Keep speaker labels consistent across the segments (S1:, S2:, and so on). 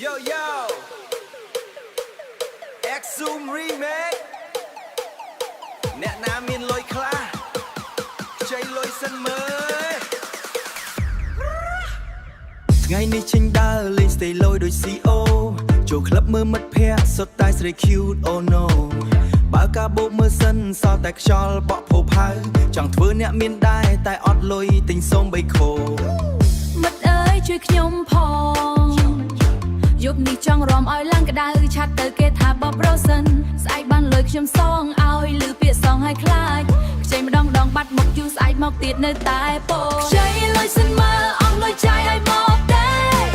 S1: Yo yo X Zoom Remake អ្នកណាមានលុយខ្លះខ្ចីលុយសិនមើលថ្ងៃនេះចេញដើរលេង stay low ដូច CO ចូលក្លឹបមើលមិត្តភ័ក្តិសុទ្ធតែស្រី cute oh no បើការបោកមើលសិនសល់តែខ្យល់បក់ភោផៅចង់ធ្វើអ្នកមានដែរតែអត់លុយទិញសូម3ខោ
S2: មិត្តអើយជួយខ្ញុំផងយប់នេះចង់រំឲ្យឡើងក្តៅឆាត់ទៅគេថាបបរសិនស្អែកបានលុយខ្ញុំសងឲ្យលឺពាក្យសងឲ្យខ្លាចខ្ចីម្ដងបាត់មកយូរស្អែកមកទៀតនៅតែពោខ្ចីលុយសិនមើលអស់លុយចាយឲ្យមកដែរ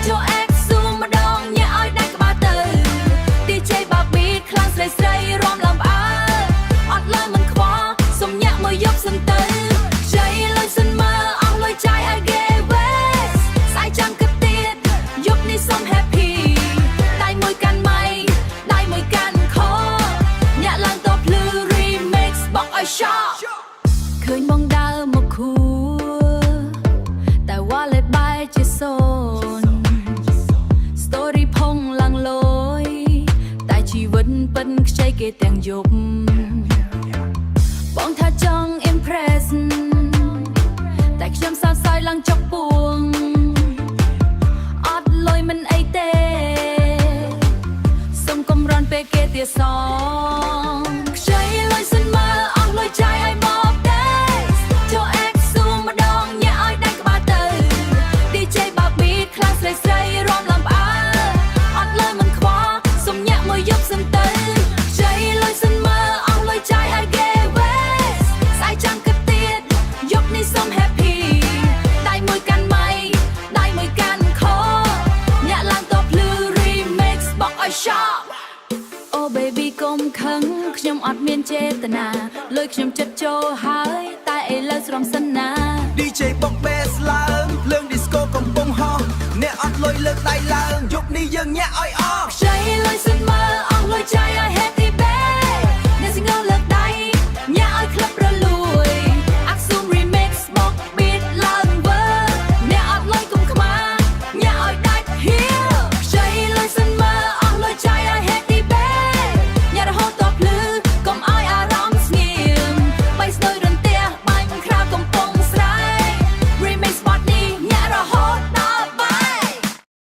S2: ចូលអេកស៊ូម្ដងញ៉ាឲ្យដៃក្បាលទៅ DJ បាប៊ីខ្លាំងស្រីស្រីរំលំអើអត់ឡើយមិនខ្វល់សុំញាក់មួយយប់សិនទៅខ្ចីលុយសិនមើលអស់លុយចាយឲ្យគេវេស្អែកចាំគិតទៀតយប់នេះសុំ happy ដៃមួយកាន់ម៉ៃដៃមួយកាន់ខញាក់ឡើងតភ្លឺ remix បោកឲ្យ shop ឃើញបងដើរមកខួតែ wallet បែរជាសូន story ផុងឡើងលយតែជីវិតពិនខ្ចីគេទាំងយប់បងថាចង់ impress តែខ្ញុំសោកសោយឡើងចុកពួងអត់លុយមិនអីទេសុំកុំរន់ពេលគេទៀតសងខ្ចីលុយសិនមើលអស់លុយចាយឲ្យមកដែរចូលអេកស៊ូម្ដងញ៉ាឲ្យដៃក្បាលទៅ DJ បាប៊ីខ្លាំងស្រីស្រីរំលំអើអត់លើមិនខ្វល់សុំញាក់មួយយប់សិនទៅខ្ចីលុយសិនមើលអស់លុយចាយឲ្យគេវេស្អែកចាំគិតទៀតយប់នេះសុំ happy ដៃមួយកាន់ម៉ៃដៃមួយកាន់ខញាក់ឡើងតភ្លឺ remix បោកឲ្យ shop Oh baby កុំខឹងខ្ញុំអត់មានចេតនាលុយខ្ញុំចិត្តចូលហើយតែឥឡូវស្រំសិនណា
S1: DJ បុក bass ឡើងភ្លើង disco កំពុងហោះអ្នកអត់លុយលើកដៃឡើងយប់នេះយើងញាក់ឲ្យអស់
S2: ខ្ចីលុយសិនមើលអស់លុយ